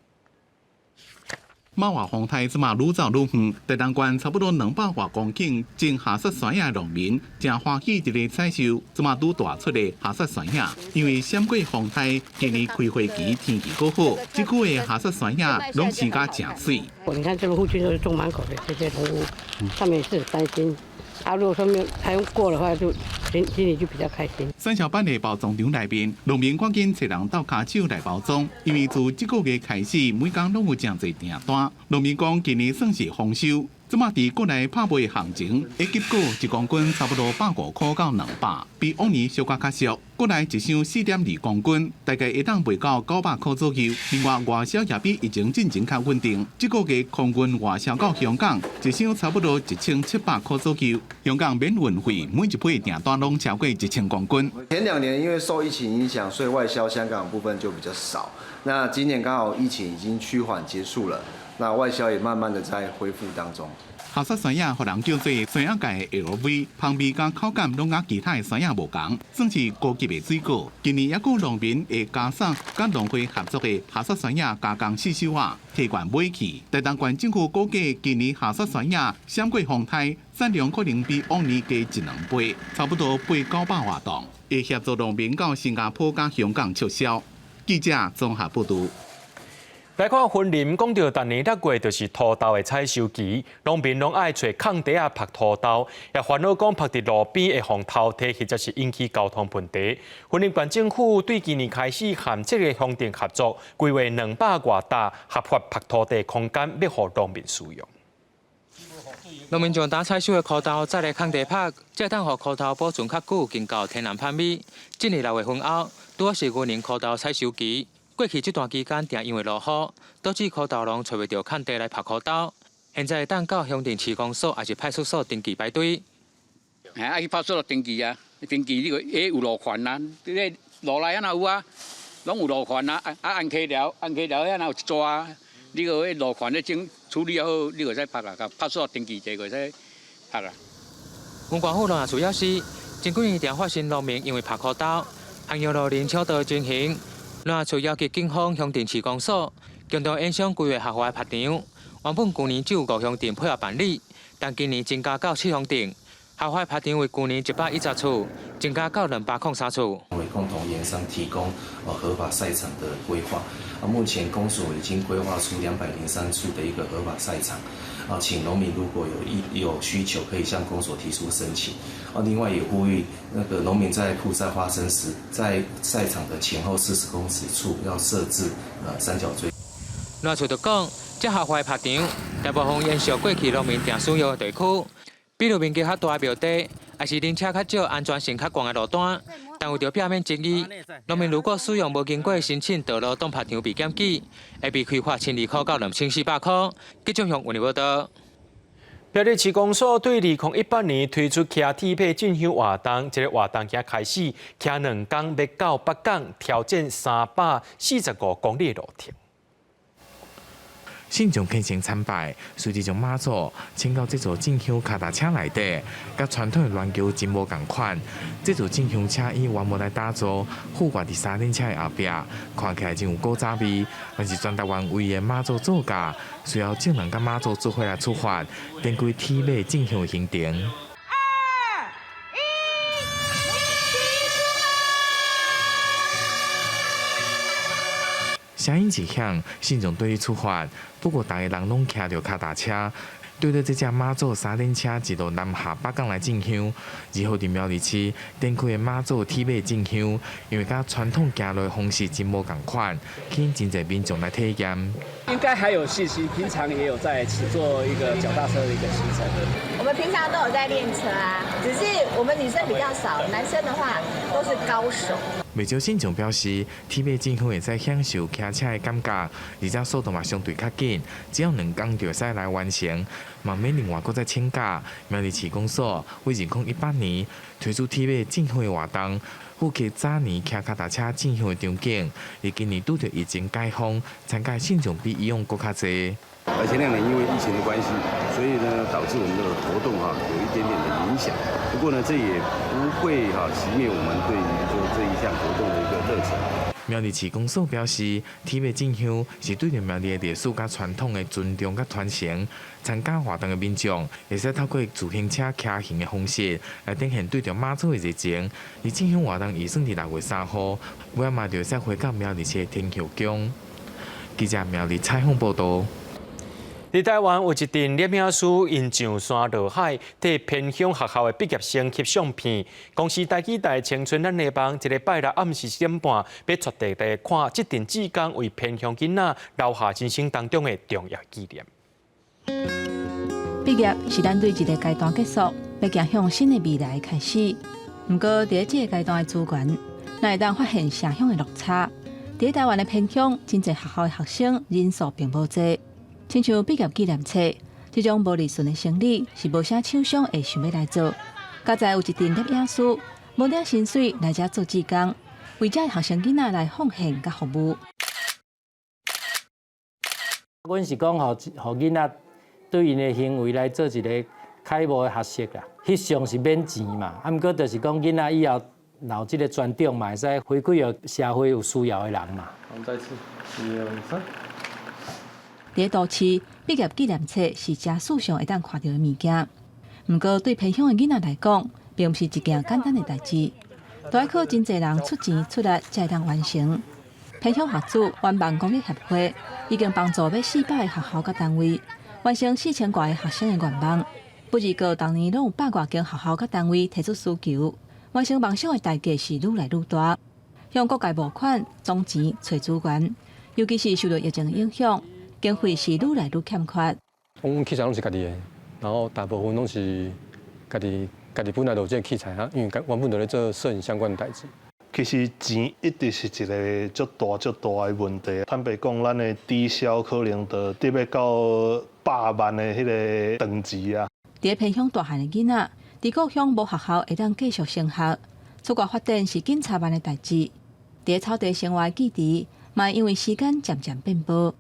马华风台即马愈走愈远，台东县差不多200多公顷种下雪山野农民正欢喜一个采收，即马愈大出的下雪山野，因为闪过风台，今年开花期天气够好，这区的下雪山野拢生甲正水。你看这个附近都是种满口的这些农户，他们也是很担心。如果说没有采用过的话，就心里就比较开心。三小班的包装场内面，农民赶紧找人到骹手来包装，因为自这个月开始，每天拢有真侪订单。农民讲今年算是丰收。即马伫国内拍卖行情，一结果1公斤差不多150块到200，比往年小可较俗。国内一箱4.2公斤，大概会当卖到900块左右。另外，外销也比疫情进前较稳定。这个月空运外销到香港，一箱差不多1700块左右。香港免运费，每一批订单拢超过1000公斤。前2年因为受疫情影响，所以外销香港部分就比较少。那今年刚好疫情已经趋缓结束了。那外销也慢慢的在恢复当中。下雪山野，互人叫做山野界的 LV， 香味甲口感拢甲其他的山野无同，算是高级的水果。今年也有农民会加送甲农会合作的下雪山野加工试收啊，提罐买去。台东县政府估计今年下雪山野闪过风台，产量可能比往年加1-2倍，差不多800-900活动，会协助农民到新加坡甲香港促销。记者综合报道。来看云林，讲到逐年6月就是土豆的采收期，农民拢爱找空地啊拍土豆，也烦恼讲拍伫路边会互偷摕，或者是引起交通问题。云林县政府对今年开始和这个乡镇合作，规划200多笪合法拍土地空间，要互农民使用。农民将打采收的苦豆再来空地拍，才当互苦豆保存较久，经过天然拍米。今年6月份后，拄好是云林苦豆采收期。过去这段期间，定因为落雨，导致苦豆农找袂到空地来拍苦豆。现在当到乡镇市公所还是派出所登记排队。去派出所登记啊，登记有路权啊，这路内哪有啊，拢有路权啊，按溪条遐哪有一抓啊，你个路权咧整处理好，你就使拍啊，派出所登记者就使拍啊。文管府农业处表示，前几年常发生农民因为拍苦豆，行用路人超道进行。农业处要求警方乡镇市公所共同影响规划合法拍场。原本去年只有5乡镇配合办理，但今年增加到7乡镇。合法拍场为去年110处，增加到203处。为共同研商提供合法赛场的规划。目前公所已经规划出203处的一个合法赛场。请农民如果有需求，可以向公所提出申请。另外也呼吁那个农民在酷赛发生时，在赛场的前后40公尺处要设置三角锥。农业处就讲，这合法拍场大部分延续过去农民常使用的地区，比如面积较大的庙地，还是人车较少、安全性较高的路段。但为着避免争议，农民如果使用无经过申请道路动拍场被检举，会被开罚1200块到2400块。记者向云林报道。苗栗市公所对2018年推出骑铁马进香活动，这个活动今开始，骑2天要到北港，挑战345公里的路程。信众虔诚参拜，随即将马祖请到这座进香脚踏车内底，甲传统的銮桥真无共款。这座进香车以原木来打造，覆盖伫3轮车的后壁，看起来真有古早味。但是全台湾唯一的马祖座驾，需要众人甲马祖做伙来出发，登归铁马进香行程。声音一响，信众对伊出发。不过，大家人拢骑着脚踏车，对着这只马祖3轮车一路南下北港来进香。2号伫苗栗市展开的马祖铁马进香，因为甲传统行路的方式真无共款，吸引真侪民众来体验。应该还有信心，平常也有在做一个脚踏车的一个行程。我们平常都有在练车啊，只是我们女生比较少，男生的话都是高手。未少信众表示，铁马政府会使享受骑车的感觉，而且速度嘛相对较紧，只要2天就会使来完成，嘛免另外搁再请假。苗栗市公所为2018年推出铁马政府的活动，复刻早年骑脚踏车进行的场景，而今年拄着疫情解封，参加信众比以往搁较侪。而前2年因为疫情的关系，所以呢导致我们的活动有一点点的影响。不过呢，这也不会熄灭我们对于这一项活动的一个热忱。苗栗市公所表示，铁马进香是对着苗栗的历史甲传统的尊重甲传承。参加活动的民众会使透过自行车骑行的方式来展现对着妈祖的热情。而进香活动已算伫6月3号，尾嘛就会使回到苗栗市天后宫。记者苗栗采访报道。伫台湾有一阵摄影师因上山落海，替偏乡学校的毕业生翕相片。公司台记台青春咱的梦，一个拜六暗时4点半，要出地来看这阵志工为偏乡囡仔留下人生当中的重要纪念。毕业是咱对一个阶段结束，要走向新的未来开始。不过，伫这个阶段的资源，咱会当发现城乡的落差。伫台湾的偏乡，真侪学校的学生人数并无多。亲像毕业纪念册，这种无利顺的生理是无啥厂商会想要来做。加在有一阵摄影师无领薪水来遮做志工，为遮学生囡仔来奉献甲服务。阮是讲，互囡仔对因的行为来做一个楷模的学习啦。翕相是免钱嘛，毋过就是讲囡仔以后留这个专长嘛，会使回馈予社会有需要的人嘛。我们再次1、2、3。伫都市，毕业纪念册是真世上会当看到的物件。不过对偏乡的囡仔来讲，并不是一件简单的代志，都要靠真侪人出钱出力才会当完成。偏乡学子援办公益协会已经帮助要400个学校甲单位完成4000多个学生的愿望。不止个当年拢有100多间学校甲单位提出需求，完成梦想的代价是愈来愈大。向各界募款、总钱、找资源，尤其是受到疫情的影响。经费是愈来愈欠缺。阮器材拢是家己的，然后大部分拢是家己本来就有这个器材啊，因为原本就咧做摄影相关的代志。其实钱一直是一个足大的问题。坦白讲，咱的低消可能就得要到100万的迄个等级啊。伫偏乡大汉的囡仔，伫故乡无学校会当继续升学，出国发展是检查办的代志。伫草地生活记忆，嘛因为时间渐渐变薄。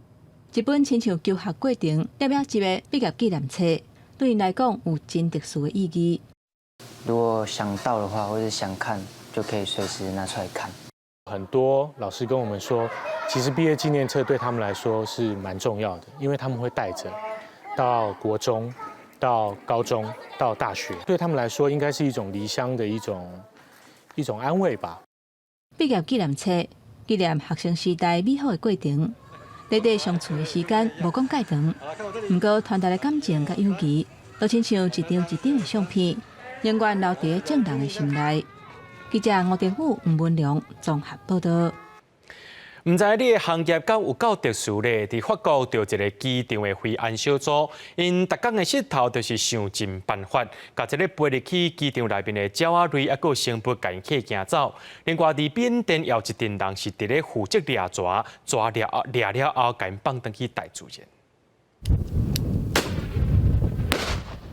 一本亲像求学过程摄影集的毕业纪念册，对因来讲有真特殊的意义。如果想到的话，或者想看，就可以随时拿出来看。很多老师跟我们说，其实毕业纪念册对他们来说是蛮重要的，因为他们会带着到国中、到高中、到大学，对他们来说应该是一种离乡的一种安慰吧。毕业纪念册纪念学生时代美好的过程。短短相处的时间无讲介长，不过传达的感情甲友谊，都亲像一张一张的相片，永远留伫正人的心内。记者吴定武、吴文良综合报道。唔知你的行业敢有够特殊咧？伫法国就一个机场的飞安小组，因逐工的日头就是想尽办法，甲一个飞入去机场内面的鸟仔类，还佫成本甲因客行走。另外，伫缅甸也有一群人是伫咧负责掠蛇，掠了后，甲因放转去大自然。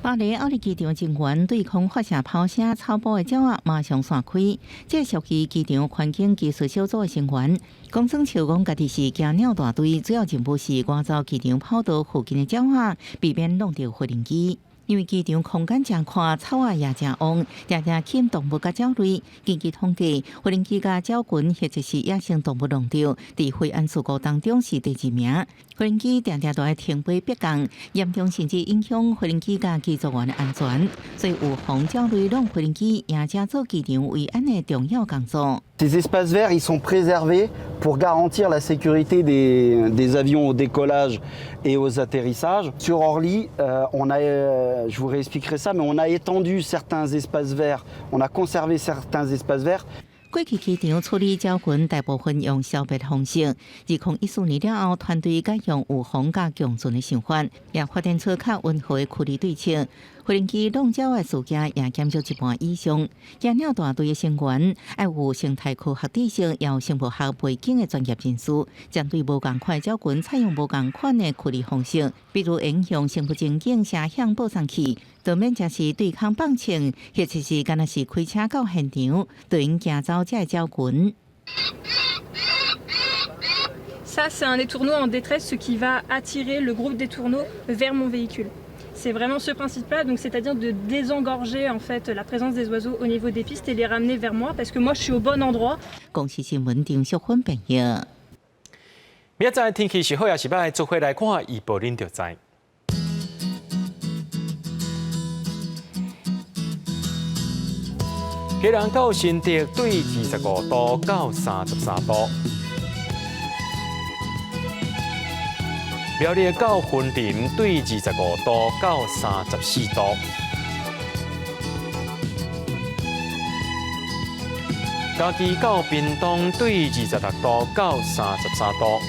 巴黎奥利机场人员对空发射炮声草埔的鸟仔马上散开。这属于机场环境技术小组的成员，公孙笑讲家己是惊鸟大队，主要任务是赶走机场跑道附近的鸟仔，避免弄到飞行机。因为机场空间真宽，草仔也真旺，常常吸引动物甲鸟类。根据统计，飞行机甲鸟群或者是野生动物弄到，伫飞安事故当中是第2名。飞行机常常都要停飞逼降，严重甚至影响飞行机甲机组员的安全。所以有防鸟类弄飞行机，也正做机场维安的重要工作。Ces espaces verts, ils sont préservés pour garantir la sécurité des avions au décollage et aux atterrissages. Sur Orly, je vous réexpliquerai ça, mais on a étendu certains espaces verts, on a conservé certains espaces verts. 过去机场处理鸟群大部分用消灭方式，2014年了后，团队改用有防甲强准的想法，也发展出较温和的驱离对策。无人机弄鸟的事件也减少一半以上。养鸟大队的成员要有生态科学知识，也有生物学背景的专业人士，针对无共款鸟群采用无共款的驱离方式，比如影响生物情景摄像播送器，就免真是对空放枪，或者是干那是开车到现场，就应行走这鸟群。 Ça, c'est un des tourneaux en détresse, ce qui va attirer le groupe des tourneaux vers mon véhicule. C'est vraiment ce principe-là, donc c'est-à-dire de désengorger en fait la présence des oiseaux au niveau des pistes et les ramener vers moi, parce que moi je suis au bon endroit. 公司新闻张淑芬朋友。明仔天气是好也是歹，做伙来看预报，恁就知。基隆到新竹对25度到33度。 苗栗到云林对25度到34度，嘉义到屏东对26度到33度，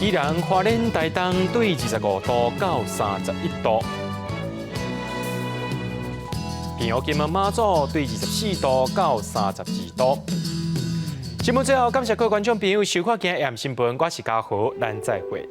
宜兰花莲台东对25度到31度，平湖金门马祖对24度到32度。 节目最后，感谢各位观众朋友收看今日新闻，我是嘉豪，咱再会。